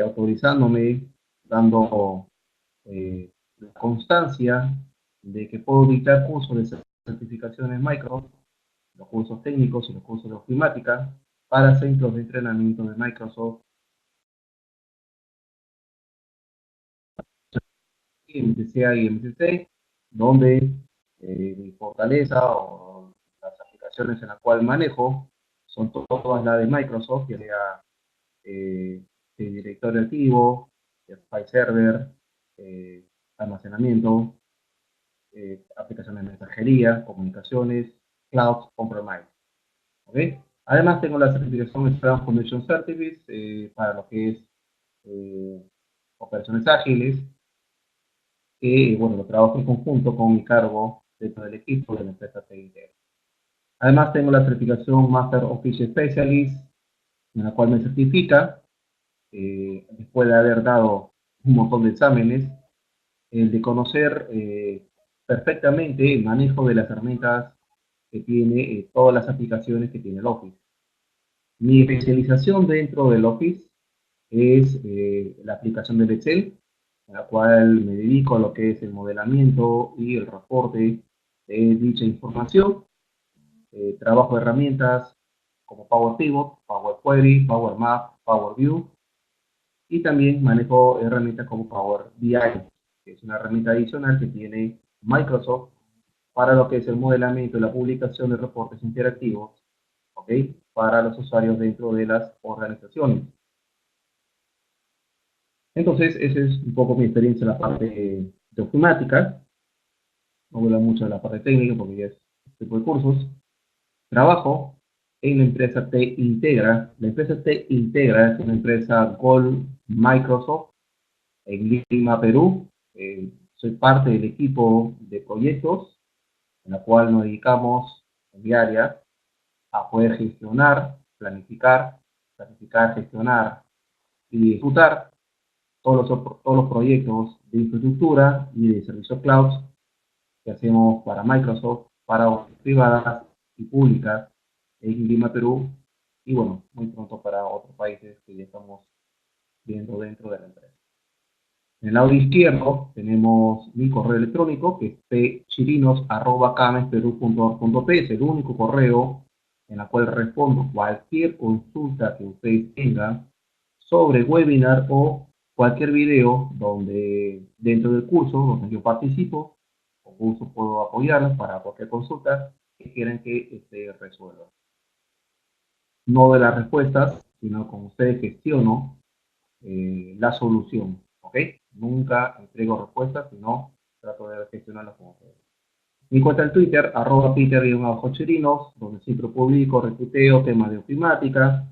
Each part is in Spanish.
autorizándome, dando la constancia de que puedo dictar cursos de certificaciones Microsoft, los cursos técnicos y los cursos de ofimática para centros de entrenamiento de Microsoft, MCA y MCC, donde mi fortaleza o las aplicaciones en las cuales manejo son todas las de Microsoft, ya sea de directorio activo, de file server, eh, almacenamiento, aplicaciones de mensajería, comunicaciones, cloud on-premise. ¿Okay? Además tengo la certificación Scrum Foundation Certificate para lo que es eh, operaciones ágiles, que bueno, lo trabajo en conjunto con mi cargo dentro del equipo de la empresa TIT. Además tengo la certificación Master Office Specialist, en la cual me certifica, después de haber dado un montón de exámenes, el de conocer perfectamente el manejo de las herramientas que tiene, todas las aplicaciones que tiene el Office. Mi especialización dentro del Office es la aplicación del Excel, en la cual me dedico a lo que es el modelamiento y el reporte de dicha información. Trabajo herramientas como Power Pivot, Power Query, Power Map, Power View, y también manejo herramientas como Power BI, que es una herramienta adicional que tiene Microsoft para lo que es el modelamiento y la publicación de reportes interactivos, ¿ok? Para los usuarios dentro de las organizaciones. Entonces, esa es un poco mi experiencia en la parte de ofimática. No voy a hablar mucho de la parte técnica porque ya es este tipo de cursos. Trabajo en la empresa T Integra. La empresa T Integra es una empresa Gold Microsoft en Lima, Perú. Soy parte del equipo de proyectos en la cual nos dedicamos diaria a poder gestionar, planificar, planificar, gestionar y ejecutar todos los proyectos de infraestructura y de servicios cloud que hacemos para Microsoft, para privadas y públicas en Lima, Perú, y bueno, muy pronto para otros países que ya estamos viendo dentro de la empresa. En el lado izquierdo tenemos mi correo electrónico, que es pchirinos@camesperú.org.p, es el único correo en el cual respondo cualquier consulta que ustedes tengan sobre webinar o cualquier video donde dentro del curso donde yo participo, con gusto puedo apoyarlos para cualquier consulta que quieran que resuelva. No de las respuestas, sino con ustedes gestiono la solución, ¿ok? Nunca entrego respuestas, sino trato de gestionarlas con ustedes. Mi cuenta en Twitter, @peter_chirinos, donde siempre publico, recluteo, temas de ofimática,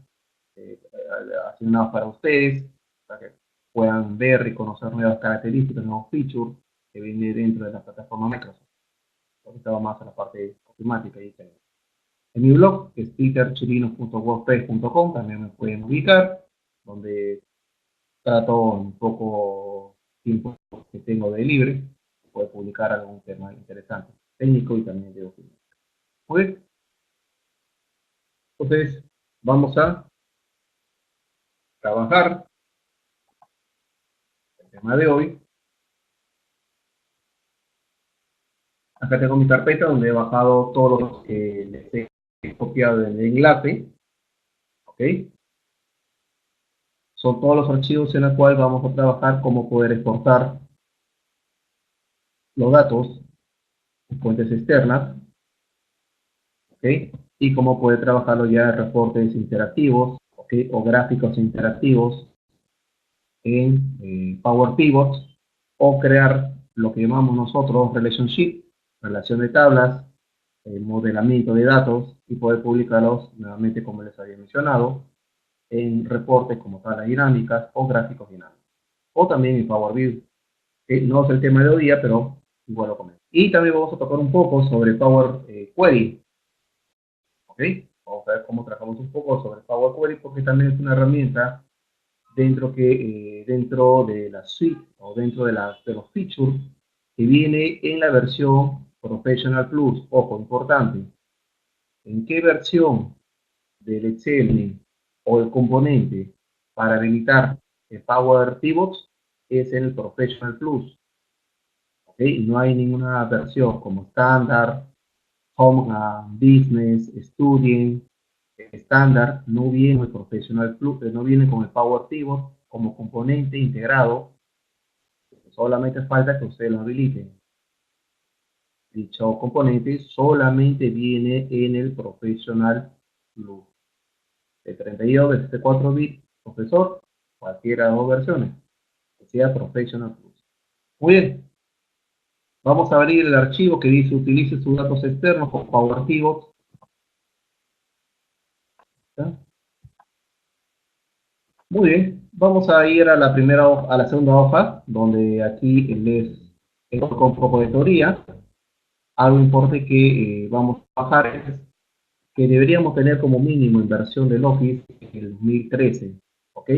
asignados para ustedes, para que puedan ver y conocer nuevas características, nuevos features que vienen dentro de la plataforma Microsoft. Ahorita va más a la parte ofimática y técnica. En mi blog, que es peterchirinos.wordpress.com, también me pueden ubicar, donde trato un poco tiempo que tengo de libre, puedo publicar algún tema interesante, técnico y también de opinión. Muy bien, entonces vamos a trabajar el tema de hoy. Acá tengo mi carpeta donde he bajado todos los que les he copiado del enlace, ¿ok? Son todos los archivos en los cuales vamos a trabajar cómo poder exportar los datos en fuentes externas, ¿ok? Y cómo poder trabajarlo ya en reportes interactivos, ¿ok? O gráficos interactivos en Power Pivot, o crear lo que llamamos nosotros relationship, relación de tablas, modelamiento de datos, y poder publicarlos nuevamente, como les había mencionado, en reportes como tablas dinámicas o gráficos dinámicos, o también en Power BI. No es el tema de hoy día, pero igual lo comento. Y también vamos a tocar un poco sobre Power Query, ¿ok? Vamos a ver cómo trabajamos un poco sobre Power Query, porque también es una herramienta dentro de la suite o dentro de los features que viene en la versión Professional Plus. Ojo, importante, ¿en qué versión del Excel o el componente para habilitar Power Pivots es el Professional Plus. ¿Ok? Y no hay ninguna versión como Standard, Home Business, Student, Standard, no viene el Professional Plus, no viene con el Power Pivot como componente integrado. Solamente falta que usted lo habilite. Dicho componente solamente viene en el Professional Plus. De 32, de 64 bits, profesor, cualquiera de las dos versiones, que sea Professional Plus. Muy bien. Vamos a abrir el archivo que dice utilice sus datos externos con Power Pivot. ¿Está? Muy bien, vamos a ir a la primera hoja, a la segunda hoja, donde aquí les con un poco de teoría. Algo importante que vamos a trabajar es que deberíamos tener como mínimo en versión del Office el 2013, ¿ok?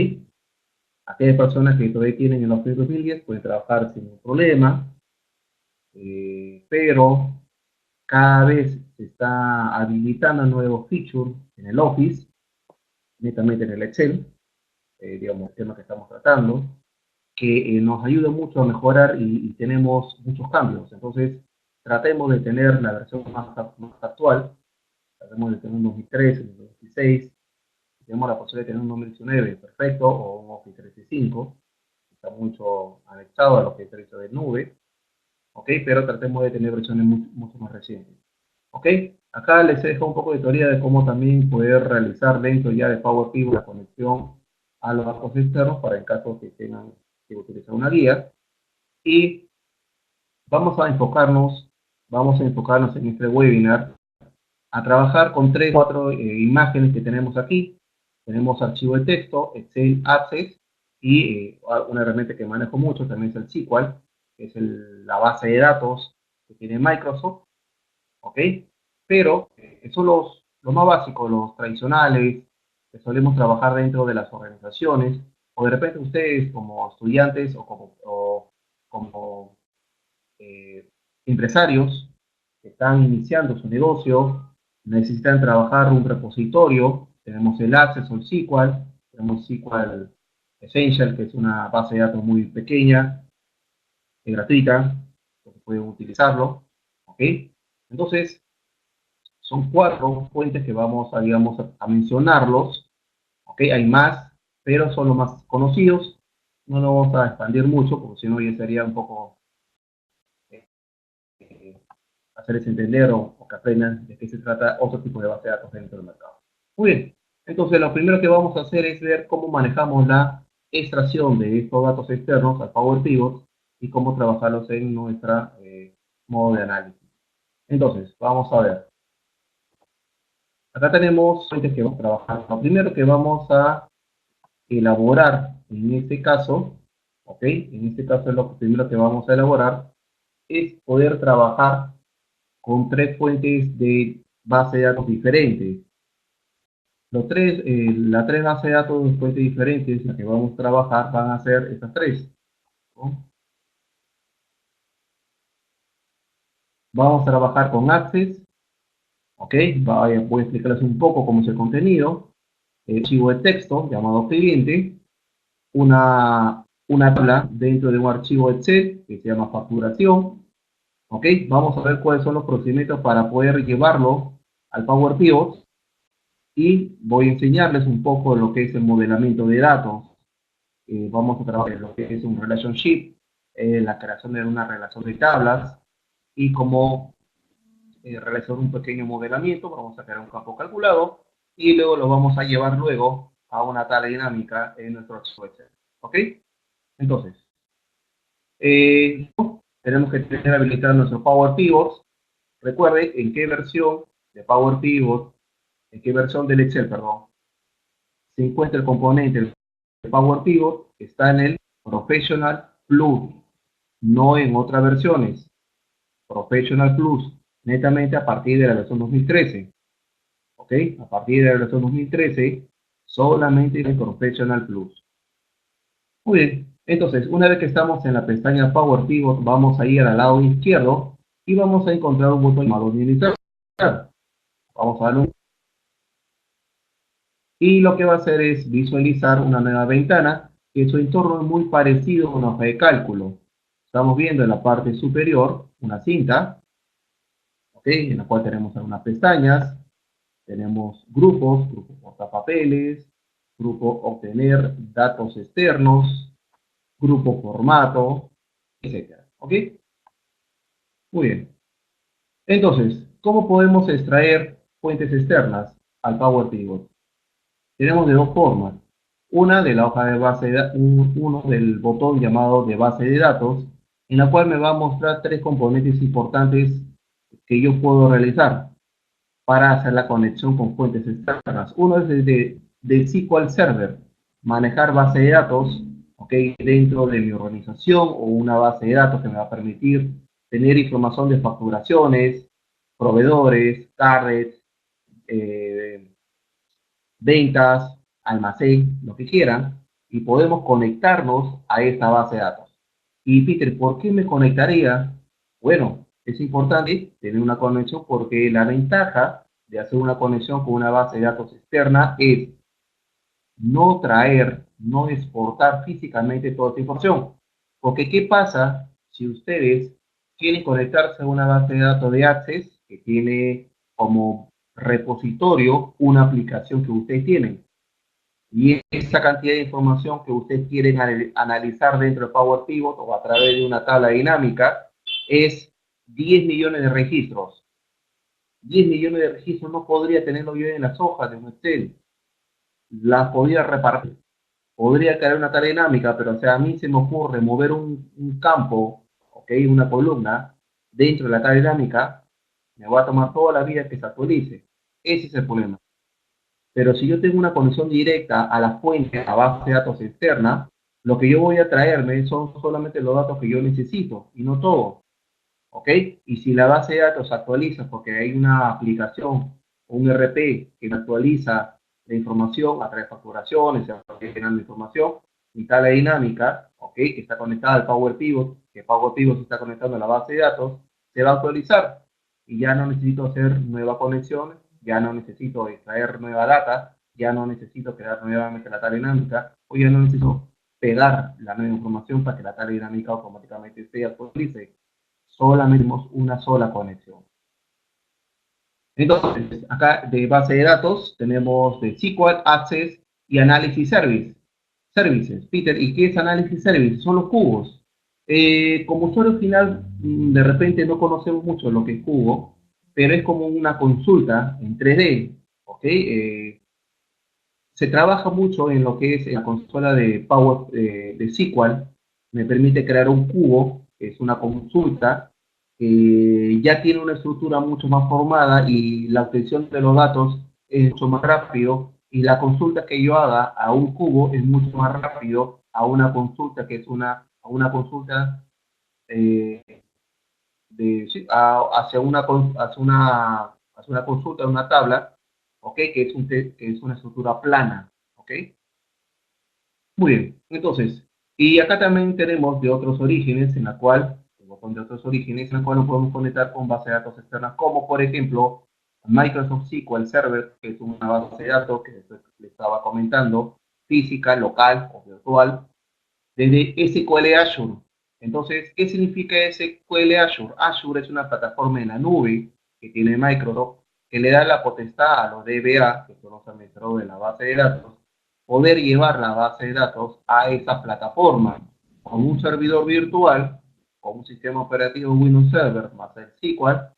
Aquellas personas que todavía tienen el Office 2010 pueden trabajar sin ningún problema, pero cada vez se está habilitando nuevos features en el Office, netamente en el Excel, digamos, el tema que estamos tratando, que nos ayuda mucho a mejorar y tenemos muchos cambios. Entonces, tratemos de tener la versión más actual, tratemos de tener un 2013, un 2016, si tenemos la posibilidad de tener un 2019, perfecto, o un Office 365, está mucho anexado a lo que es el servicio de nube, ¿ok? Pero tratemos de tener versiones mucho más recientes, ¿ok? Acá les dejo un poco de teoría de cómo también poder realizar dentro ya de Power Pivot la conexión a los datos externos para el caso que tengan que utilizar una guía. Y vamos a enfocarnos en este webinar a trabajar con 3 o 4 imágenes que tenemos aquí. Tenemos archivo de texto, Excel Access y una herramienta que manejo mucho también es el SQL, que es la base de datos que tiene Microsoft, ¿ok? Pero son los más básicos, los tradicionales, que solemos trabajar dentro de las organizaciones, o de repente ustedes como estudiantes como empresarios que están iniciando su negocio, necesitan trabajar un repositorio, tenemos el Access o el SQL, tenemos SQL Essential, que es una base de datos muy pequeña, gratuita, que pueden utilizarlo, ¿ok? Entonces, son 4 fuentes que vamos a, digamos, a mencionarlos, ¿ok? Hay más, pero son los más conocidos, no nos vamos a expandir mucho, porque si no ya sería un poco hacerles entender o que aprendan de qué se trata otro tipo de base de datos dentro del mercado. Muy bien, entonces lo primero que vamos a hacer es ver cómo manejamos la extracción de estos datos externos al Power Pivot y cómo trabajarlos en nuestro modo de análisis. Entonces, vamos a ver. Acá tenemos fuentes que vamos a trabajar. Lo primero que vamos a elaborar en este caso, ¿ok? En este caso es lo primero que vamos a elaborar, es poder trabajar con 3 fuentes de base de datos diferentes. Las 3 bases de datos de fuentes diferentes, las que vamos a trabajar, van a ser estas 3, ¿no? Vamos a trabajar con Access, ¿ok? Voy a explicarles un poco cómo es el contenido. El archivo de texto llamado cliente, una tabla dentro de un archivo Excel que se llama facturación, ¿ok? Vamos a ver cuáles son los procedimientos para poder llevarlo al Power Pivot y voy a enseñarles un poco de lo que es el modelamiento de datos. Vamos a trabajar en lo que es un relationship, la creación de una relación de tablas y cómo realizar un pequeño modelamiento. Vamos a crear un campo calculado y luego lo vamos a llevar luego a una tabla dinámica en nuestro archivo Excel. ¿Ok? Entonces, tenemos que tener habilitado nuestro Power Pivot. Recuerde en qué versión de Power Pivot, en qué versión del Excel, perdón, se encuentra el componente de Power Pivot, está en el Professional Plus, no en otras versiones. Professional Plus, netamente a partir de la versión 2013. ¿Ok? A partir de la versión 2013, solamente el Professional Plus. Muy bien. Entonces, una vez que estamos en la pestaña Power Pivot, vamos a ir al lado izquierdo y vamos a encontrar un botón llamado Administrar. Vamos a darle un... Y lo que va a hacer es visualizar una nueva ventana que su entorno es muy parecido a una hoja de cálculo. Estamos viendo en la parte superior una cinta, ¿ok? En la cual tenemos algunas pestañas, tenemos grupos, grupo portapapeles, grupo obtener datos externos, grupo formato, etcétera, ¿ok? Muy bien. Entonces, ¿cómo podemos extraer fuentes externas al Power Pivot? Tenemos de dos formas. Una de la hoja de base de datos, uno del botón llamado de base de datos, en la cual me va a mostrar tres componentes importantes que yo puedo realizar para hacer la conexión con fuentes externas. Uno es de SQL Server, manejar base de datos, ¿ok? Dentro de mi organización o una base de datos que me va a permitir tener información de facturaciones, proveedores, carrets, eh, ventas, almacén, lo que quieran, y podemos conectarnos a esta base de datos. Y Peter, ¿por qué me conectaría? Bueno, es importante tener una conexión porque la ventaja de hacer una conexión con una base de datos externa es no traer, no exportar físicamente toda esta información. Porque ¿qué pasa si ustedes quieren conectarse a una base de datos de Access que tiene como repositorio una aplicación que ustedes tienen? Y esa cantidad de información que ustedes quieren analizar dentro de Power Pivot o a través de una tabla dinámica es 10 millones de registros. 10 millones de registros no podría tenerlo yo en las hojas de un Excel. Las podría repartir. Podría crear una tabla dinámica, pero o sea, a mí se me ocurre mover un campo, ¿ok? Una columna dentro de la tabla dinámica, me va a tomar toda la vida que se actualice. Ese es el problema. Pero si yo tengo una conexión directa a la fuente, a la base de datos externa, lo que yo voy a traerme son solamente los datos que yo necesito y no todo, ¿ok? Y si la base de datos se actualiza porque hay una aplicación o un RP que me actualiza la información a través de facturaciones, se va generando información, y tal la dinámica, ¿ok? Que está conectada al Power Pivot, que Power Pivot se está conectando a la base de datos, se va a actualizar y ya no necesito hacer nueva conexión, ya no necesito extraer nueva data, ya no necesito crear nuevamente la tabla dinámica, o ya no necesito pegar la nueva información para que la tabla dinámica automáticamente se actualice. Solamente tenemos una sola conexión. Entonces, acá de base de datos tenemos de SQL, Access y Analysis Services. Peter, ¿y qué es Analysis Services? Son los cubos. Como usuario final, de repente no conocemos mucho lo que es cubo, pero es como una consulta en 3D, ¿ok? Se trabaja mucho en lo que es la consola de Power de SQL, me permite crear un cubo, que es una consulta, ya tiene una estructura mucho más formada y la obtención de los datos es mucho más rápido y la consulta que yo haga a un cubo es mucho más rápido a una consulta que es a una consulta eh, sí, hacia una consulta de una tabla, ¿ok? Que es una estructura plana, ¿ok? Muy bien, entonces, y acá también tenemos de otros orígenes, en la cual, un botón de otros orígenes, en la cual nos podemos conectar con bases de datos externas, como por ejemplo Microsoft SQL Server, que es una base de datos que le estaba comentando, física, local o virtual, desde SQL Azure. Entonces, ¿qué significa SQL Azure? Azure es una plataforma en la nube que tiene Microsoft que le da la potestad a los DBA, que son los administradores de la base de datos, poder llevar la base de datos a esa plataforma con un servidor virtual, con un sistema operativo Windows Server más el SQL,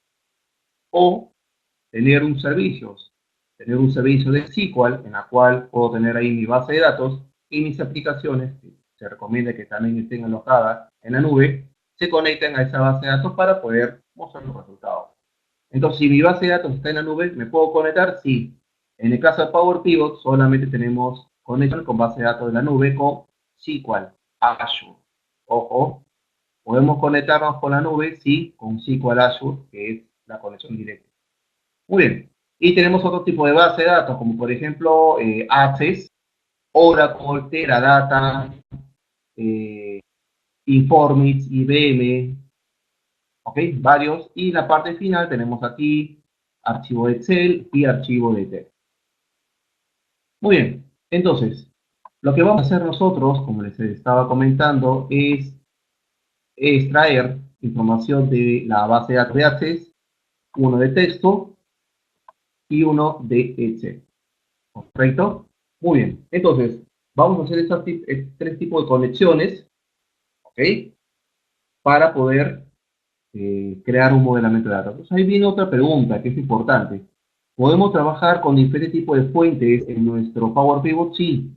o tener un servicio de SQL en la cual puedo tener ahí mi base de datos y mis aplicaciones, que se recomienda que también estén alojadas en la nube, se conecten a esa base de datos para poder mostrar los resultados. Entonces, si mi base de datos está en la nube, ¿me puedo conectar? Sí. En el caso de Power Pivot, solamente tenemos conexión con base de datos de la nube con SQL, Azure. Ojo, podemos conectarnos con la nube, sí, con SQL Azure, que es la conexión directa. Muy bien. Y tenemos otro tipo de base de datos, como por ejemplo Access, Oracle, Teradata, eh, Informix, IBM, ¿ok? Varios. Y la parte final tenemos aquí archivo de Excel y archivo de texto. Muy bien. Entonces, Lo que vamos a hacer nosotros, como les estaba comentando, es extraer información de la base de datos de Access, uno de texto y uno de Excel. ¿Correcto? Muy bien. Entonces, vamos a hacer estos tres tipos de conexiones, ¿ok? Para poder crear un modelamiento de datos. Entonces, ahí viene otra pregunta que es importante. ¿Podemos trabajar con diferentes tipos de fuentes en nuestro Power Pivot? Sí,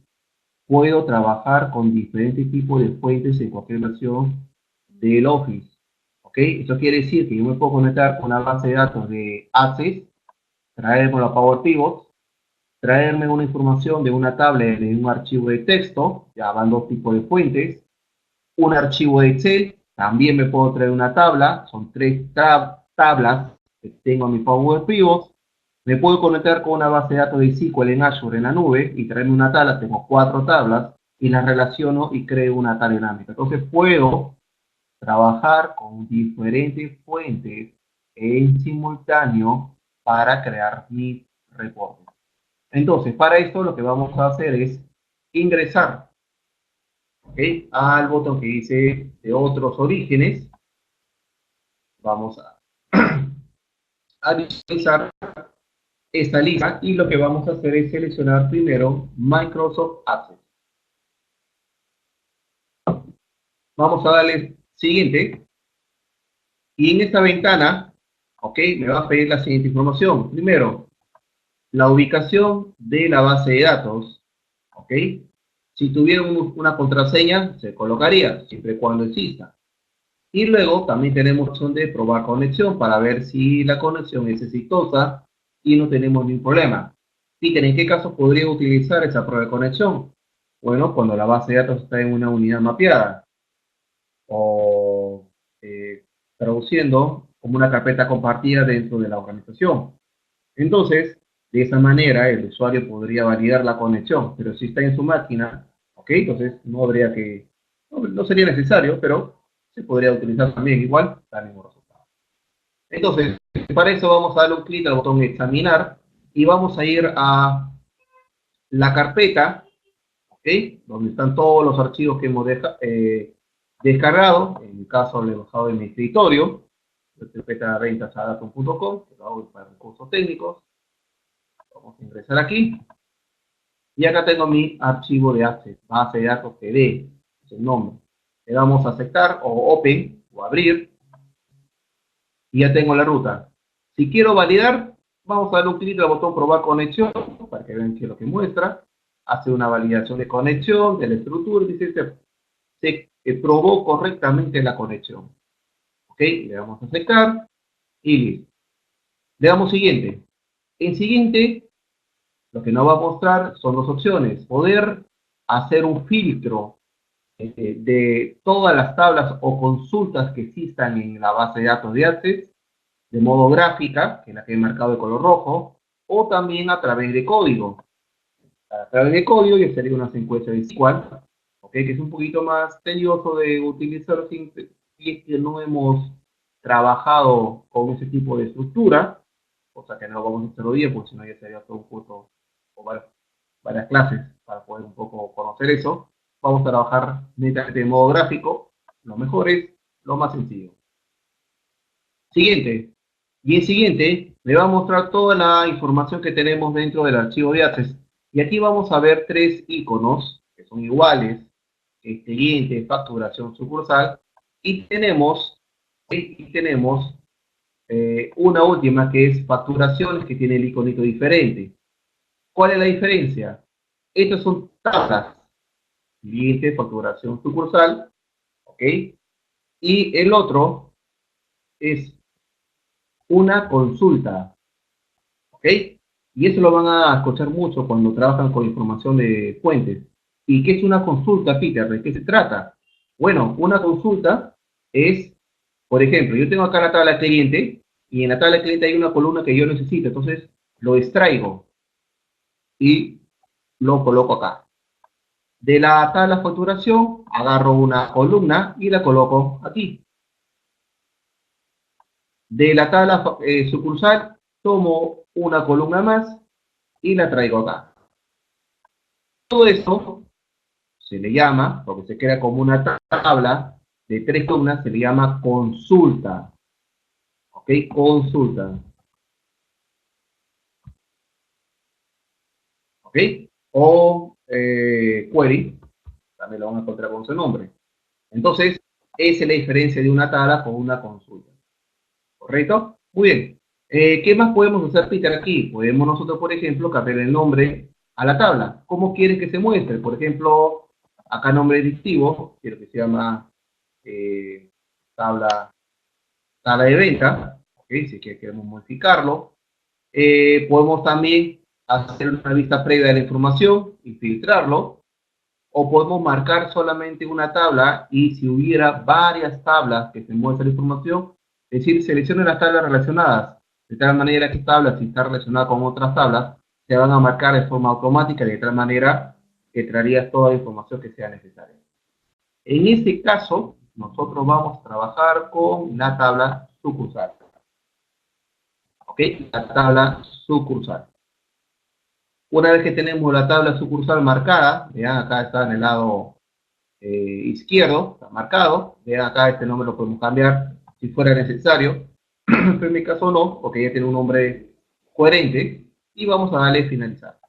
puedo trabajar con diferentes tipos de fuentes en cualquier versión del Office. ¿Ok? Eso quiere decir que yo me puedo conectar con una base de datos de Access, traerme la Power Pivot, traerme una información de una tabla de un archivo de texto, ya van dos tipos de fuentes, un archivo de Excel, también me puedo traer una tabla, son tres tablas que tengo en mi Power Pivot, me puedo conectar con una base de datos de SQL en Azure en la nube y traerme una tabla, tengo cuatro tablas y las relaciono y creo una tabla dinámica. Entonces puedo trabajar con diferentes fuentes en simultáneo para crear mis reportes. Entonces, para esto lo que vamos a hacer es ingresar, ¿okay?, al botón que dice de otros orígenes. Vamos a visualizar esta lista y lo que vamos a hacer es seleccionar primero Microsoft Access. Vamos a darle siguiente y en esta ventana, ok, me va a pedir la siguiente información. Primero, la ubicación de la base de datos, ok. Si tuviera una contraseña, se colocaría, siempre y cuando exista. Y luego también tenemos opción de probar conexión para ver si la conexión es exitosa y no tenemos ningún problema. Peter, ¿en qué caso podría utilizar esa prueba de conexión? Bueno, cuando la base de datos está en una unidad mapeada o traduciendo como una carpeta compartida dentro de la organización. Entonces, de esa manera el usuario podría validar la conexión, pero si está en su máquina, ok, entonces no habría que, no sería necesario, pero se podría utilizar también igual, da el mismo resultado. Entonces, para eso vamos a darle un clic al botón examinar y vamos a ir a la carpeta, ok, donde están todos los archivos que hemos descargado. En mi caso lo he bajado en mi escritorio, carpeta ventasadaton.com, que lo hago para recursos técnicos. Vamos a ingresar aquí. Y acá tengo mi archivo de Access, base de datos PD, es el nombre. Le damos a aceptar o open o abrir y ya tengo la ruta. Si quiero validar, vamos a darle un clic al botón probar conexión para que vean qué es lo que muestra. Hace una validación de conexión, de la estructura, dice se probó correctamente la conexión. Ok, le damos a aceptar y listo. Le damos siguiente. En siguiente, lo que nos va a mostrar son dos opciones. Poder hacer un filtro de todas las tablas o consultas que existan en la base de datos de Access, de modo gráfica, que es la que he marcado de color rojo, o también a través de código. A través de código ya sería una secuencia de SQL, ¿okay?, que es un poquito más tedioso de utilizar si es que no hemos trabajado con ese tipo de estructura, cosa que no lo vamos a hacer hoy día, porque si no ya sería todo un curso o varias clases para poder un poco conocer eso. Vamos a trabajar netamente de modo gráfico, lo mejor es lo más sencillo. Siguiente. Y en siguiente me va a mostrar toda la información que tenemos dentro del archivo de Access. Y aquí vamos a ver tres iconos que son iguales: cliente, facturación, sucursal. Y tenemos una última que es facturaciones, que tiene el iconito diferente. ¿Cuál es la diferencia? Estas son tablas: cliente, facturación, sucursal, ¿ok? Y el otro es una consulta, ¿ok? Y eso lo van a escuchar mucho cuando trabajan con información de fuentes. ¿Y qué es una consulta, Peter? ¿De qué se trata? Bueno, una consulta es, por ejemplo, yo tengo acá la tabla de cliente y en la tabla de cliente hay una columna que yo necesito, entonces lo extraigo y lo coloco acá. De la tabla de facturación agarro una columna y la coloco aquí. De la tabla sucursal tomo una columna más y la traigo acá. Todo esto se le llama, porque se crea como una tabla de 3 columnas, se le llama consulta. ¿Ok? Consulta. ¿Ok? O query, también lo van a encontrar con su nombre. Entonces, esa es la diferencia de una tabla con una consulta. ¿Correcto? Muy bien. ¿Qué más podemos hacer, Peter, aquí? Podemos nosotros, por ejemplo, cambiar el nombre a la tabla. ¿Cómo quieres que se muestre? Por ejemplo, acá nombre distintivo, quiero que se llama eh, tabla, tabla de venta. ¿Ok? Si queremos modificarlo. Podemos también hacer una vista previa de la información y filtrarlo. O podemos marcar solamente una tabla y si hubiera varias tablas que se muestra la información, es decir, seleccione las tablas relacionadas, de tal manera que tablas, si está relacionada con otras tablas, se van a marcar de forma automática, de tal manera que traerías toda la información que sea necesaria. En este caso, nosotros vamos a trabajar con la tabla sucursal. ¿Ok? La tabla sucursal. Una vez que tenemos la tabla sucursal marcada, vean acá está en el lado izquierdo, está marcado. Vean acá, este nombre lo podemos cambiar si fuera necesario, pero en mi caso no, porque ya tiene un nombre coherente. Y vamos a darle finalizar.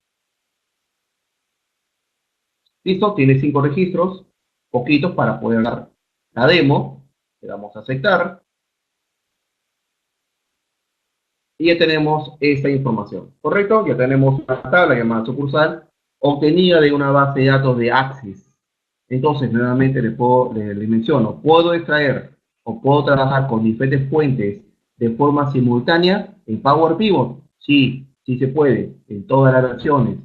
Listo, tiene 5 registros, poquitos para poder dar la demo. Le damos a aceptar. Y ya tenemos esta información, ¿correcto? Ya tenemos una tabla llamada sucursal obtenida de una base de datos de Axis. Entonces, nuevamente le menciono, ¿puedo extraer o puedo trabajar con diferentes fuentes de forma simultánea en Power Pivot? Sí, sí se puede, en todas las versiones.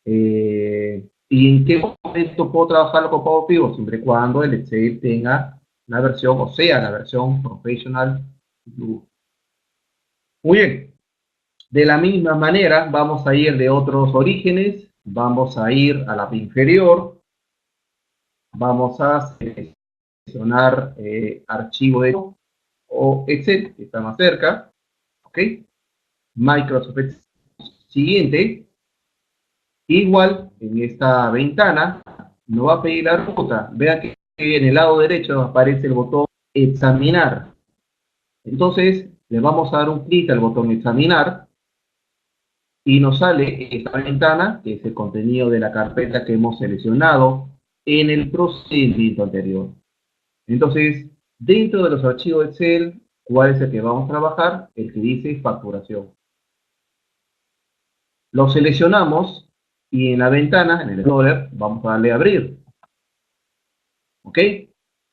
¿Y en qué momento puedo trabajarlo con Power Pivot? Siempre y cuando el Excel tenga la versión, o sea, la versión Professional. Muy bien. De la misma manera, vamos a ir de otros orígenes, vamos a ir a la inferior, vamos a seleccionar archivo de o Excel, que está más cerca, ¿ok? Microsoft Excel. Siguiente, igual en esta ventana nos va a pedir la ruta. Vea que en el lado derecho aparece el botón examinar. Entonces, le vamos a dar un clic al botón examinar y nos sale esta ventana, que es el contenido de la carpeta que hemos seleccionado en el procedimiento anterior. Entonces, dentro de los archivos Excel, ¿cuál es el que vamos a trabajar? El que dice facturación. Lo seleccionamos y en la ventana, en el Explorer, vamos a darle a abrir. ¿Ok?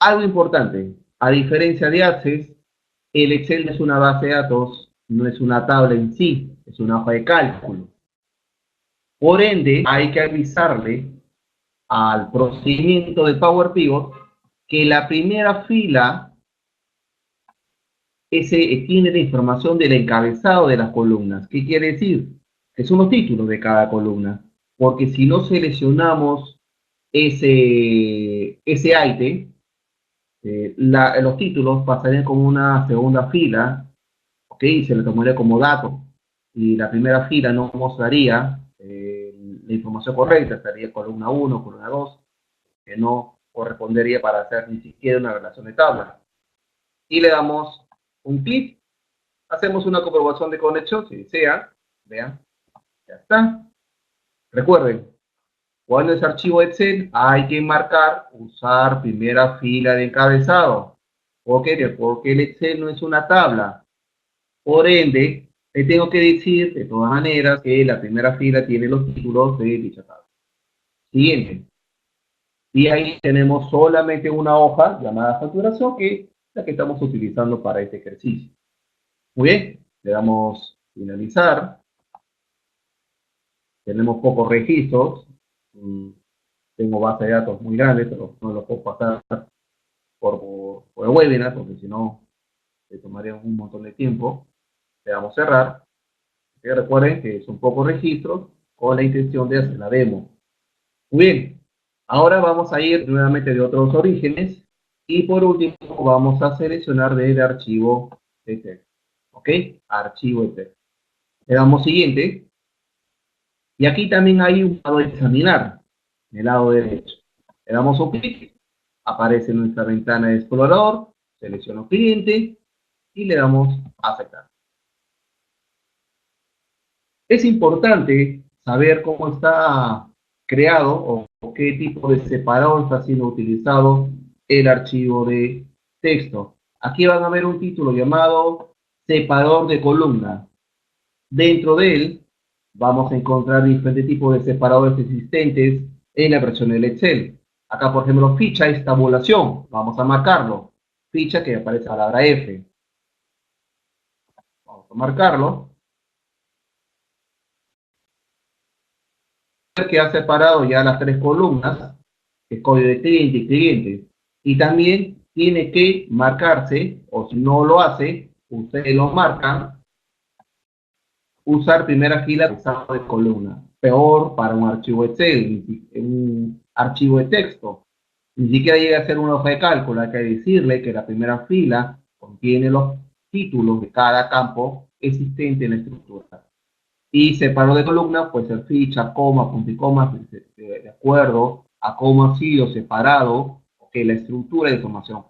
Algo importante, a diferencia de Access, el Excel no es una base de datos, no es una tabla en sí, es una hoja de cálculo. Por ende, hay que avisarle al procedimiento de Power Pivot que la primera fila tiene la información del encabezado de las columnas. ¿Qué quiere decir? Que son los títulos de cada columna. Porque si no seleccionamos ese ítem, los títulos pasarían como una segunda fila, ¿ok? Y se le tomaría como dato. Y la primera fila no mostraría la información correcta, estaría columna 1, columna 2, que no correspondería para hacer ni siquiera una relación de tabla. Y le damos un clic, hacemos una comprobación de conexión, si desea, vean, ya está. Recuerden, cuando es archivo Excel, hay que marcar usar primera fila de encabezado. ¿Por qué? Porque el Excel no es una tabla. Por ende, le tengo que decir de todas maneras que la primera fila tiene los títulos de dicha tabla. Siguiente. Y ahí tenemos solamente una hoja llamada facturación, que es la que estamos utilizando para este ejercicio. Muy bien, le damos finalizar. Tenemos pocos registros. Tengo base de datos muy grandes, pero no los puedo pasar por el webinar, porque si no, le tomaría un montón de tiempo. Le damos cerrar. Y recuerden que son pocos registros con la intención de hacer la demo. Muy bien, ahora vamos a ir nuevamente de otros orígenes y por último vamos a seleccionar del archivo de texto. ¿Ok? Archivo de texto. Le damos siguiente y aquí también hay un lado de examinar, en el lado derecho. Le damos un clic, aparece nuestra ventana de explorador, selecciono cliente y le damos a aceptar. Es importante saber cómo está creado o qué tipo de separador está siendo utilizado el archivo de texto. Aquí van a ver un título llamado separador de columna. Dentro de él vamos a encontrar diferentes tipos de separadores existentes en la versión del Excel. Acá, por ejemplo, ficha es tabulación. Vamos a marcarlo. Ficha que aparece la palabra F. Vamos a marcarlo. Que ha separado ya las tres columnas, el código de cliente y cliente. Y también tiene que marcarse, o si no lo hace, ustedes lo marcan, usar primera fila de columna. Peor para un archivo Excel, un archivo de texto. Ni siquiera llega a ser una hoja de cálculo, hay que decirle que la primera fila contiene los títulos de cada campo existente en la estructura. Y separo de columna puede ser ficha, coma, punto y coma, de acuerdo a cómo ha sido separado la estructura de información.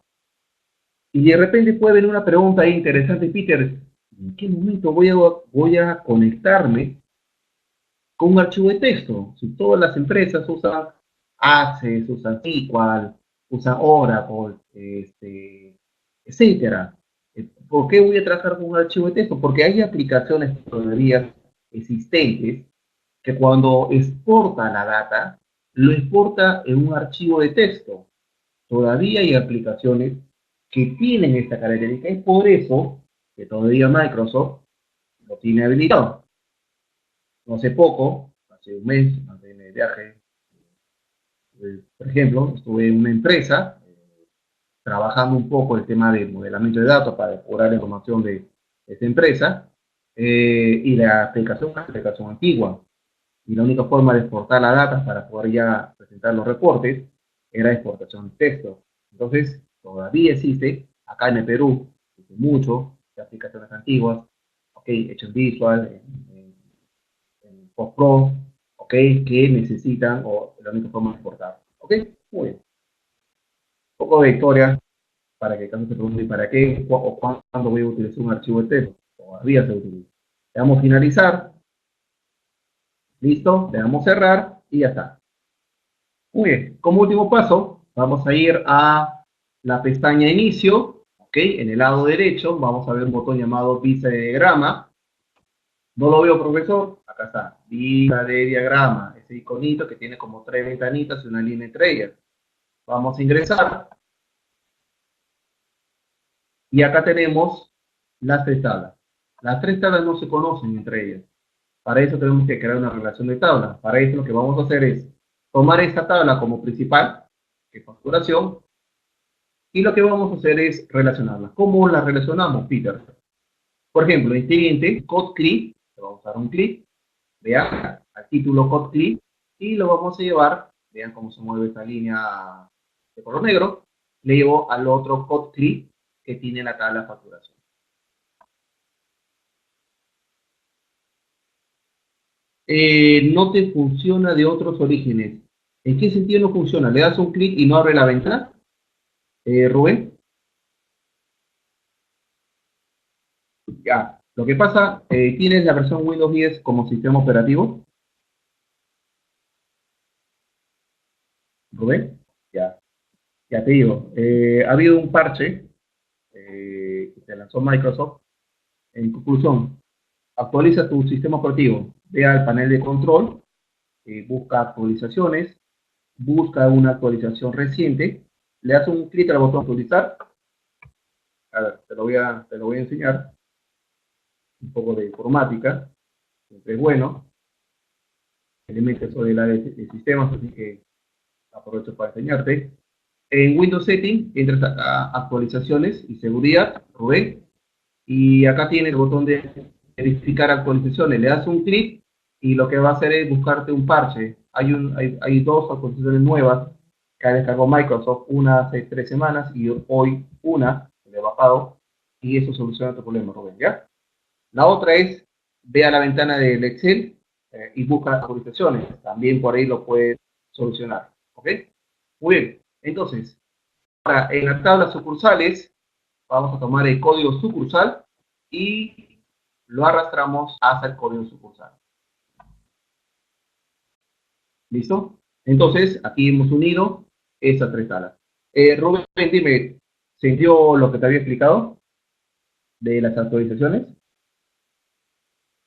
Y de repente puede venir una pregunta ahí interesante, Peter, ¿en qué momento voy a conectarme con un archivo de texto? Si todas las empresas usan Access, usan SQL, usan Oracle, etcétera. ¿Por qué voy a trabajar con un archivo de texto? Porque hay aplicaciones todavía existentes que cuando exporta la data, lo exporta en un archivo de texto. Todavía hay aplicaciones que tienen esta característica y por eso que todavía Microsoft lo tiene habilitado. No hace poco, hace un mes, antes de mi viaje, por ejemplo, estuve en una empresa trabajando un poco el tema de modelamiento de datos para depurar la información de esta empresa y la aplicación es una aplicación antigua. Y la única forma de exportar la data para poder ya presentar los reportes era exportación de texto. Entonces, todavía existe, acá en el Perú, mucho, de aplicaciones antiguas, ok, hecho en Visual, en PostPro, ok, que necesitan o la única forma de exportar. Ok, muy bien. Un poco de historia para que cuando se pregunte para qué o cuándo voy a utilizar un archivo de texto. Todavía se utiliza. Le damos finalizar, listo, le damos cerrar y ya está. Muy bien, como último paso, vamos a ir a la pestaña Inicio, ¿ok? En el lado derecho vamos a ver un botón llamado Vista de diagrama. No lo veo, profesor. Acá está, Vista de diagrama, ese iconito que tiene como tres ventanitas y una línea entre ellas. Vamos a ingresar. Y acá tenemos las tres tablas. Las tres tablas no se conocen entre ellas. Para eso tenemos que crear una relación de tablas. Para eso lo que vamos a hacer es tomar esta tabla como principal, que es facturación, y lo que vamos a hacer es relacionarlas. ¿Cómo las relacionamos, Peter? Por ejemplo, en el siguiente, code click, le vamos a dar un clic, vean, al título code click, y lo vamos a llevar, vean cómo se mueve esta línea de color negro, le llevo al otro code click que tiene la tabla facturación. No te funciona de otros orígenes. ¿En qué sentido no funciona? ¿Le das un clic y no abre la ventana? Rubén. Ya. Lo que pasa, ¿tienes la versión Windows 10 como sistema operativo? Rubén. Ya. Ya te digo. Ha habido un parche que se lanzó Microsoft. En conclusión, actualiza tu sistema operativo. Ve al panel de control, busca actualizaciones, busca una actualización reciente, le das un clic al botón actualizar. A ver, te lo voy a enseñar. Un poco de informática, siempre es bueno, elementos sobre la de sistemas, así que aprovecho para enseñarte. En Windows Settings, entras a actualizaciones y seguridad, Rubén, y acá tienes el botón de verificar actualizaciones, le das un clic y lo que va a hacer es buscarte un parche. Hay dos actualizaciones nuevas que ha descargado Microsoft, una hace 3 semanas y hoy una, que le he bajado, y eso soluciona tu problema, Rubén, ¿ya? La otra es, ve a la ventana del Excel y busca actualizaciones. También por ahí lo puedes solucionar. ¿Ok? Muy bien, entonces, ahora en la tabla sucursales, vamos a tomar el código sucursal y lo arrastramos hasta el código sucursal. ¿Listo? Entonces, aquí hemos unido esas tres tablas. Rubén, dime, ¿se dio lo que te había explicado de las actualizaciones?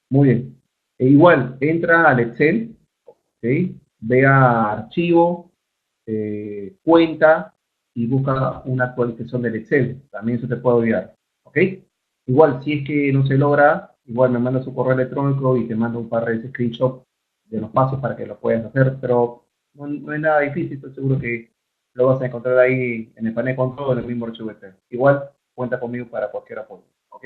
Muy bien. E igual, entra al Excel, ¿ok? Vea archivo, cuenta y busca una actualización del Excel. También eso te puede ayudar, ¿ok? Igual, si es que no se logra, igual me manda su correo electrónico y te mando un par de screenshots de los pasos para que lo puedas hacer, pero no es nada difícil, estoy seguro que lo vas a encontrar ahí en el panel de control en el mismo archivo Excel. Igual, cuenta conmigo para cualquier apoyo, ¿ok?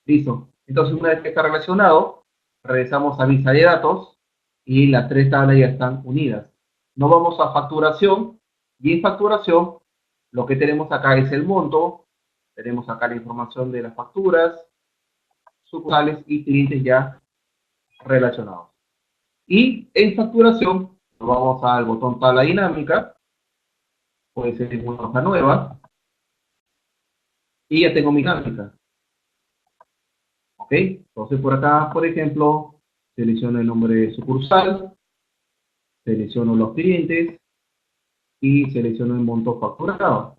Listo. Entonces, una vez que está relacionado, regresamos a vista de datos y las tres tablas ya están unidas. Nos vamos a facturación y en facturación lo que tenemos acá es el monto, tenemos acá la información de las facturas, sucursales y clientes ya relacionados. Y en facturación nos vamos al botón tabla dinámica, puede ser una hoja nueva y ya tengo mi gráfica. ¿Ok? Entonces por acá, por ejemplo, selecciono el nombre de sucursal, selecciono los clientes y selecciono el monto facturado.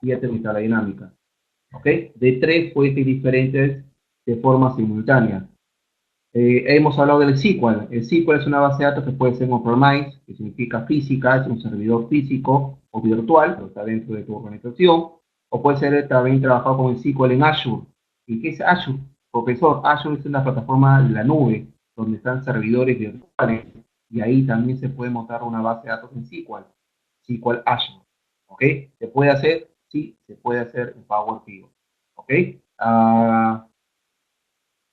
Y ya tengo la dinámica. ¿Ok? De tres fuentes diferentes de forma simultánea. Hemos hablado del SQL. El SQL es una base de datos que puede ser on-premise, que significa física, es un servidor físico o virtual, pero está dentro de tu organización. O puede ser también trabajado con el SQL en Azure. ¿Y qué es Azure? Profesor, Azure es una plataforma de la nube, donde están servidores virtuales, y ahí también se puede montar una base de datos en SQL, SQL Azure. ¿Ok? ¿Se puede hacer? Sí, se puede hacer en Power Pivot. ¿Ok? Ah,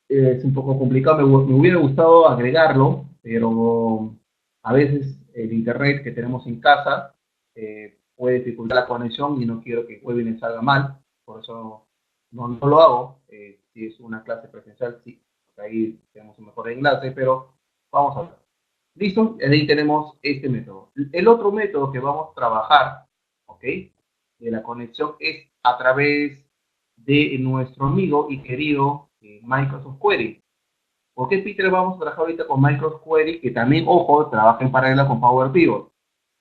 es un poco complicado, me hubiera gustado agregarlo, pero a veces el internet que tenemos en casa puede dificultar la conexión y no quiero que el webinar salga mal, por eso no lo hago. Si es una clase presencial, sí, porque ahí tenemos un mejor enlace, pero vamos a ver. ¿Listo? Ahí tenemos este método. El otro método que vamos a trabajar, ¿ok? De la conexión es a través de nuestro amigo y querido Microsoft Query. ¿Por qué, Peter, vamos a trabajar ahorita con Microsoft Query, que también, ojo, trabaja en paralelo con Power Pivot?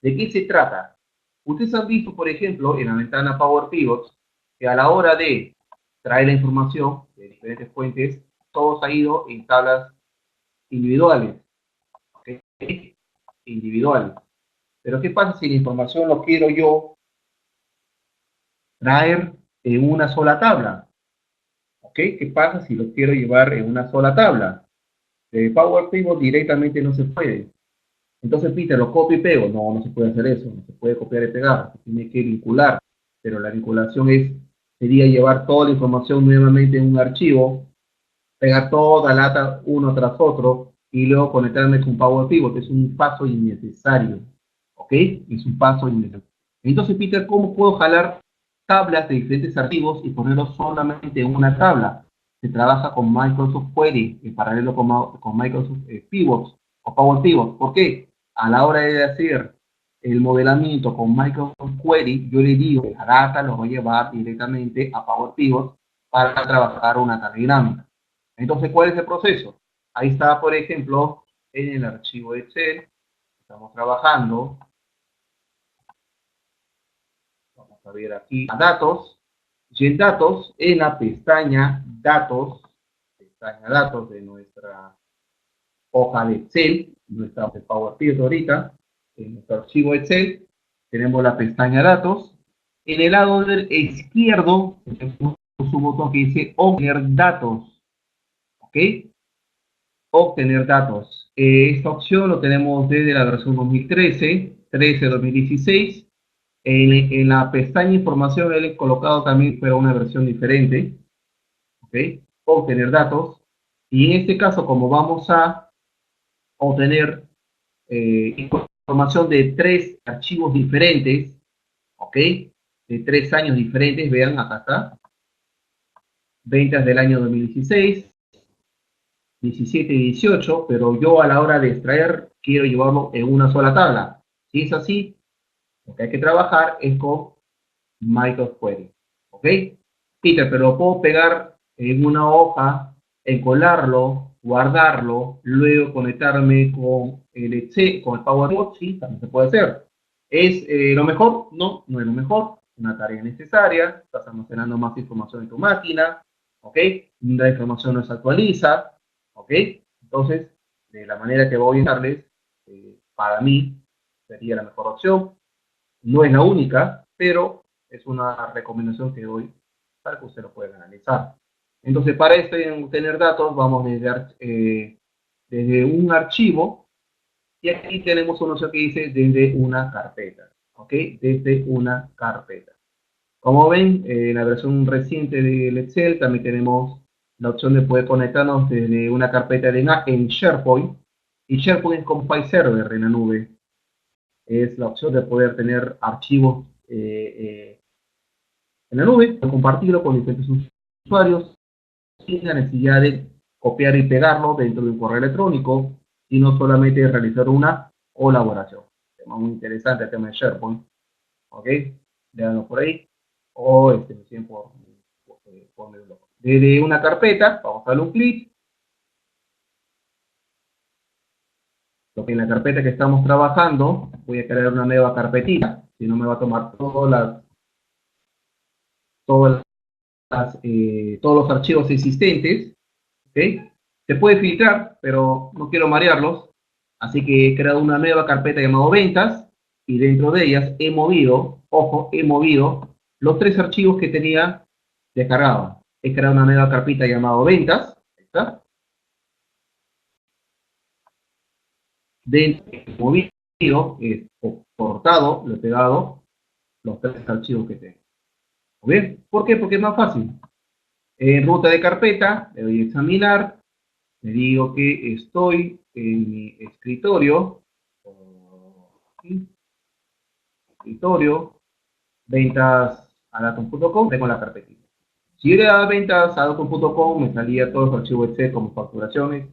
¿De qué se trata? Ustedes han visto, por ejemplo, en la ventana Power Pivot, que a la hora de traer la información de diferentes fuentes, todo se ha ido en tablas individuales. ¿Ok? Individuales. Pero ¿qué pasa si la información lo quiero yo traer en una sola tabla? ¿Ok? ¿Qué pasa si lo quiero llevar en una sola tabla? De Power Pivot directamente no se puede. Entonces, Peter, lo copio y pego. No se puede hacer eso. No se puede copiar y pegar. Se tiene que vincular. Pero la vinculación sería llevar toda la información nuevamente en un archivo, pegar toda la data uno tras otro y luego conectarme con Power Pivot. Es un paso innecesario. ¿Ok? Es un paso innecesario. Entonces, Peter, ¿cómo puedo jalar tablas de diferentes archivos y ponerlos solamente en una tabla? Se trabaja con Microsoft Query en paralelo con Microsoft Pivots o Power Pivot. ¿Por qué? A la hora de hacer el modelamiento con Microsoft Query, yo le digo que la data lo voy a llevar directamente a Power Pivot para trabajar una tabla dinámica. Entonces, ¿cuál es el proceso? Ahí está, por ejemplo, en el archivo Excel, estamos trabajando. Vamos a ver aquí a datos. Y en datos, en la pestaña datos de nuestra hoja de Excel, nuestra de Power Pivot ahorita, en nuestro archivo Excel, tenemos la pestaña datos. En el lado izquierdo, tenemos un botón que dice obtener datos. ¿Ok? Obtener datos. Esta opción lo tenemos desde la versión 2013, 13-2016. En la pestaña información he colocado también, pero una versión diferente. ¿Ok? Obtener datos. Y en este caso, como vamos a obtener información de tres archivos diferentes, ¿ok? De 3 años diferentes, vean, acá está. Ventas del año 2016, 17 y 18, pero yo a la hora de extraer quiero llevarlo en una sola tabla. Si es así, Lo que hay que trabajar es con Microsoft Query. ¿Ok? Peter, pero lo puedo pegar en una hoja, encolarlo, guardarlo, luego conectarme con el Excel, con el PowerPoint, sí, también se puede hacer. ¿Es lo mejor? No, no es lo mejor. Una tarea necesaria, estás almacenando más información en tu máquina, ¿ok? La información no se actualiza, ¿ok? Entonces, de la manera que voy a darles, para mí sería la mejor opción. No es la única, pero es una recomendación que doy para que usted lo pueda analizar. Entonces, para esto, en tener datos, vamos desde un archivo, y aquí tenemos una opción que dice desde una carpeta, ¿ok? Desde una carpeta. Como ven, en la versión reciente del Excel también tenemos la opción de poder conectarnos desde una carpeta en SharePoint, y SharePoint es como file server en la nube. Es la opción de poder tener archivos en la nube, compartirlo con diferentes usuarios sin la necesidad de copiar y pegarlo dentro de un correo electrónico, sino solamente realizar una colaboración. Tema muy interesante el tema de SharePoint, ¿ok? Veanlo por ahí, o desde una carpeta, vamos a darle un clic, lo que en la carpeta que estamos trabajando, voy a crear una nueva carpetita, si no me va a tomar todas todos los archivos existentes, ¿ok? Se puede filtrar, pero no quiero marearlos, así que he creado una nueva carpeta llamada ventas, y dentro de ellas he movido, ojo, he movido los 3 archivos que tenía descargados. He creado una nueva carpeta llamada ventas, ahí está, dentro he movido, cortado, le he pegado los 3 archivos que tengo. ¿Bien? ¿Por qué? Porque es más fácil. En ruta de carpeta, le doy a examinar, le digo que estoy en mi escritorio, escritorio, ventas.adaton.com, tengo la carpetita. Si yo le daba ventas.adaton.com, me salía todos los archivos Excel como facturaciones,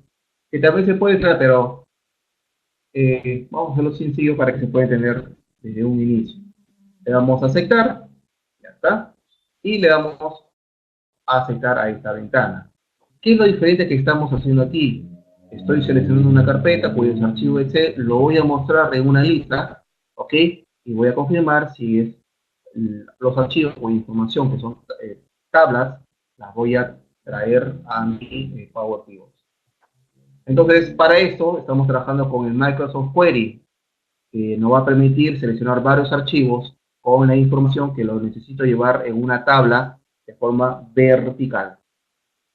que también se puede entrar, pero vamos a hacerlo sencillo para que se pueda entender desde un inicio. Le damos a aceptar, ya está, y le damos a aceptar a esta ventana. ¿Qué es lo diferente que estamos haciendo aquí? Estoy seleccionando una carpeta cuyos archivos Excel lo voy a mostrar en una lista, ¿ok? Y voy a confirmar si es los archivos o información que son tablas, las voy a traer a mi Power Pivot. Entonces, para esto estamos trabajando con el Microsoft Query, que nos va a permitir seleccionar varios archivos con la información que lo necesito llevar en una tabla de forma vertical.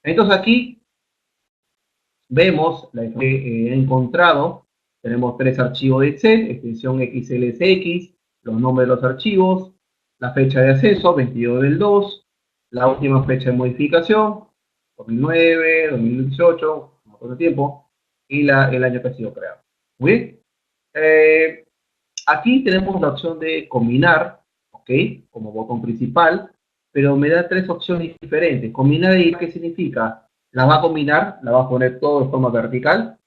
Entonces aquí vemos la que he encontrado. Tenemos 3 archivos de Excel, extensión XLSX, los nombres de los archivos, la fecha de acceso, 22 del 2, la última fecha de modificación, 2009, 2018, un montón de tiempo, y el año que ha sido creado. Muy bien. Aquí tenemos la opción de combinar, ¿ok? Como botón principal, pero me da 3 opciones diferentes. Combinar, ¿qué significa? La va a combinar, la va a poner todo de forma vertical,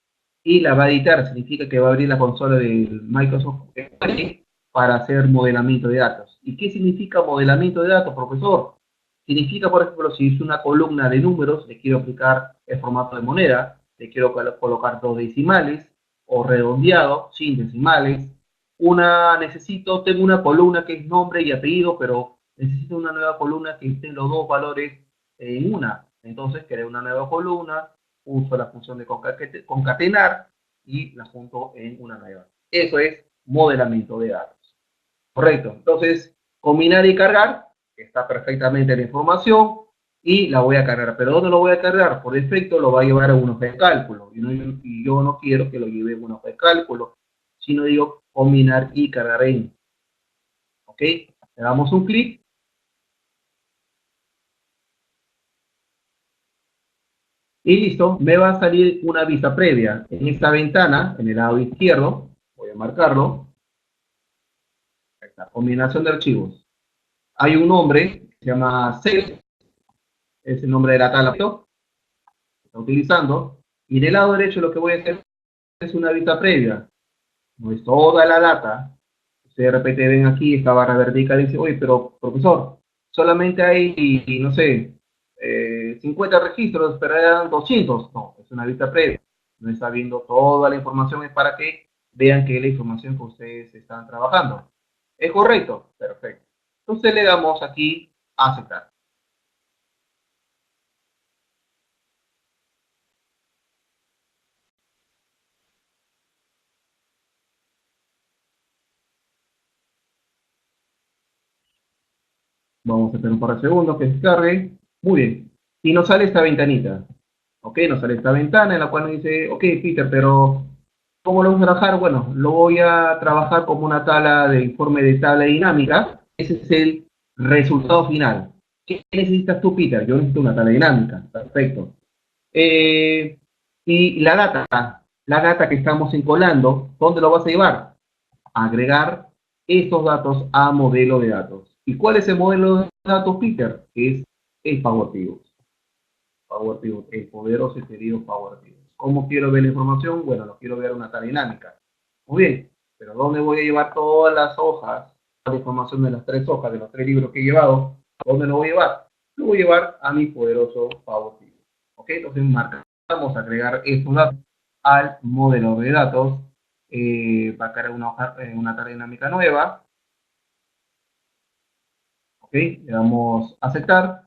y la va a editar, significa que va a abrir la consola del Microsoft Excel para hacer modelamiento de datos. ¿Y qué significa modelamiento de datos, profesor? Significa, por ejemplo, si es una columna de números, le quiero aplicar el formato de moneda, le quiero colocar 2 decimales, o redondeado, sin decimales. Tengo una columna que es nombre y apellido, pero necesito una nueva columna que esté los 2 valores en una. Entonces, creo una nueva columna, uso la función de concatenar y la junto en una nueva. Eso es modelamiento de datos. Correcto. Entonces, combinar y cargar, está perfectamente la información, y la voy a cargar. ¿Pero dónde lo voy a cargar? Por defecto lo va a llevar a un hoja de cálculo. Y yo no quiero que lo lleve a un hoja de cálculo, sino digo combinar y cargar en. ¿Ok? Le damos un clic. Y listo, me va a salir una vista previa. En esta ventana, en el lado izquierdo, voy a marcarlo, esta combinación de archivos. Hay un nombre que se llama Cell, es el nombre de la tabla que está utilizando, y del lado derecho lo que voy a hacer es una vista previa. No es toda la data, Ustedes de repente ven aquí esta barra vertical y dicen, oye, pero profesor, solamente hay, no sé, 50 registros, pero eran 200. No, es una vista previa. No está viendo toda la información, es para que vean que es la información que ustedes están trabajando. ¿Es correcto? Perfecto. Entonces le damos aquí a aceptar. Vamos a esperar un par de segundos que se cargue. Muy bien. Y nos sale esta ventanita. ¿Ok? Nos sale esta ventana en la cual nos dice, ok, Peter, pero ¿cómo lo vamos a trabajar? Bueno, lo voy a trabajar como una tabla de informe de tabla dinámica. Ese es el resultado final. ¿Qué necesitas tú, Peter? Yo necesito una tabla dinámica. Perfecto. Eh, y la data que estamos encolando, ¿dónde lo vas a llevar? Agregar estos datos a modelo de datos. ¿Y cuál es el modelo de datos, Peter? Es el Power Pivot. Power Pivot, el poderoso y querido Power Pivot. ¿Cómo quiero ver la información? Bueno, lo quiero ver una tabla dinámica. Muy bien, pero ¿dónde voy a llevar todas las hojas, la información de las 3 hojas, de los 3 libros que he llevado? ¿Dónde lo voy a llevar? Lo voy a llevar a mi poderoso Power Pivot. ¿Ok? Entonces marcamos agregar estos datos al modelo de datos. Va a crear una tabla dinámica nueva. ¿Ok? Le damos a aceptar.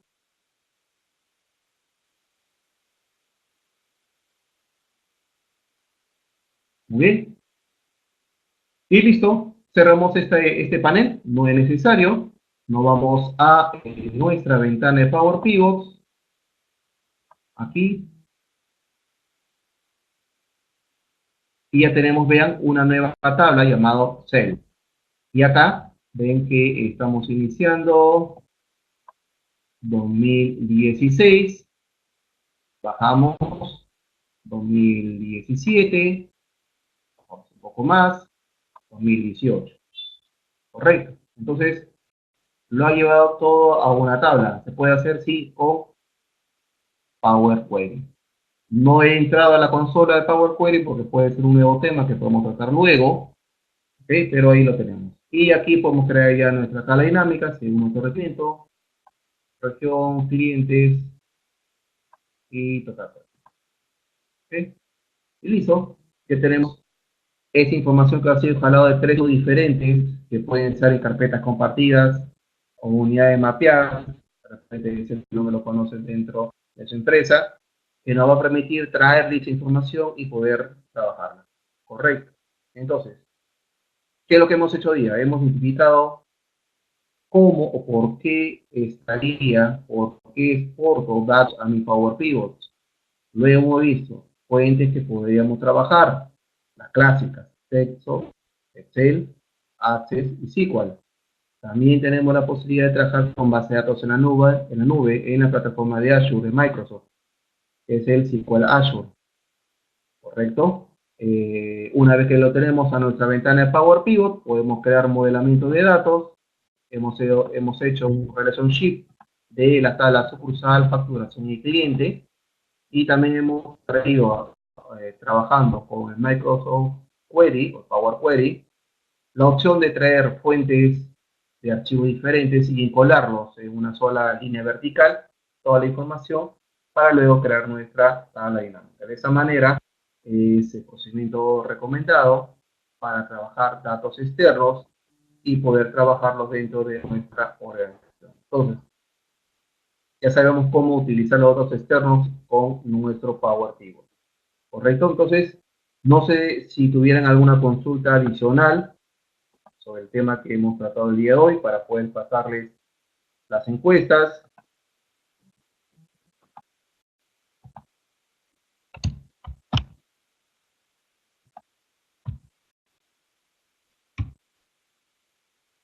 Muy bien. Y listo, cerramos este panel, no es necesario. Nos vamos a nuestra ventana de Power Pivots, aquí, y ya tenemos, vean, una nueva tabla llamada Cell. Y acá ven que estamos iniciando 2016, bajamos 2017, bajamos un poco más, 2018, correcto. Entonces, lo ha llevado todo a una tabla. Se puede hacer, sí, con Power Query. No he entrado a la consola de Power Query porque puede ser un nuevo tema que podemos tratar luego, ¿okay? Pero ahí lo tenemos. Y aquí podemos crear ya nuestra tabla dinámica según nuestro requerimiento, región, clientes y total. ¿Okay? Y listo, que tenemos esa información que ha sido jalado de 3 diferentes que pueden ser en carpetas compartidas o unidades mapeadas, de repente ese no me lo conocen dentro de su empresa, que nos va a permitir traer dicha información y poder trabajarla. Correcto. Entonces, ¿qué es lo que hemos hecho hoy día? Hemos identificado cómo o por qué estaría, por qué exporto datos a mi Power Pivot. Luego hemos visto fuentes que podríamos trabajar, las clásicas, Texto, Excel, Access y SQL. También tenemos la posibilidad de trabajar con base de datos en la plataforma de Azure de Microsoft, que es el SQL Azure, ¿correcto? Una vez que lo tenemos a nuestra ventana de Power Pivot, podemos crear modelamiento de datos. Hemos hecho un relationship de la tabla sucursal, facturación y cliente. Y también hemos traído, trabajando con el Microsoft Query o Power Query, la opción de traer fuentes de archivos diferentes y encolarlos en una sola línea vertical, toda la información, para luego crear nuestra tabla dinámica. De esa manera, es el procedimiento recomendado para trabajar datos externos y poder trabajarlos dentro de nuestra organización. Entonces, ya sabemos cómo utilizar los datos externos con nuestro Power Pivot. ¿Correcto? Entonces, no sé si tuvieran alguna consulta adicional sobre el tema que hemos tratado el día de hoy para poder pasarles las encuestas.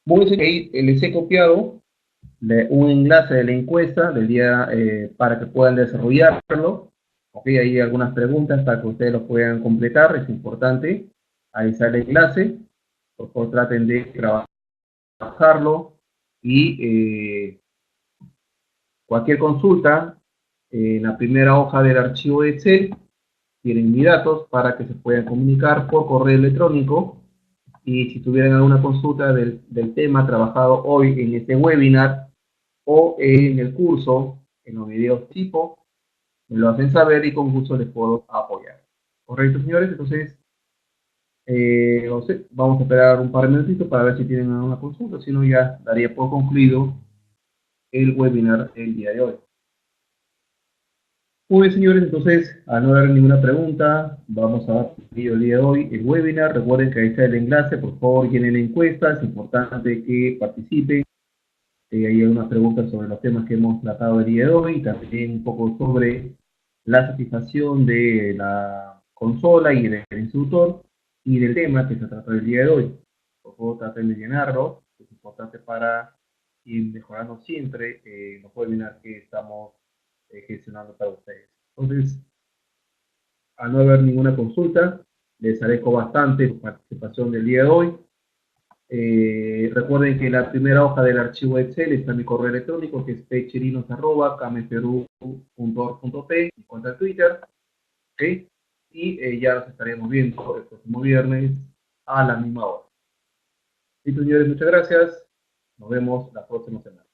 Muy bien, ahí les he copiado un enlace de la encuesta del día para que puedan desarrollarlo. Ok, hay algunas preguntas para que ustedes lo puedan completar, es importante. Ahí sale el enlace. Por favor, traten de trabajarlo y cualquier consulta en la primera hoja del archivo de Excel tienen mis datos para que se puedan comunicar por correo electrónico y si tuvieran alguna consulta del tema trabajado hoy en este webinar o en el curso, en los videos tipo, me lo hacen saber y con gusto les puedo apoyar. ¿Correcto, señores? Entonces, no sé, vamos a esperar un par de minutitos para ver si tienen alguna consulta, si no ya daría por concluido el webinar el día de hoy. Muy bien, señores, entonces, al no haber ninguna pregunta, vamos a dar el día de hoy el webinar. Recuerden que ahí está el enlace, por favor, llenen la encuesta, es importante que participen. Hay algunas preguntas sobre los temas que hemos tratado el día de hoy, también un poco sobre la satisfacción de la consola y del instructor y del tema que se trató el día de hoy. Por favor, traten de llenarlo, es importante para ir mejorando siempre los webinars que estamos gestionando para ustedes. Entonces, al no haber ninguna consulta, les agradezco bastante su participación del día de hoy. Recuerden que la primera hoja del archivo Excel está en mi correo electrónico, que es pchirinos@cameperú.org.p, mi cuenta de Twitter, ¿ok? Y ya nos estaremos viendo el próximo viernes a la misma hora. Sí, señores, muchas gracias. Nos vemos la próxima semana.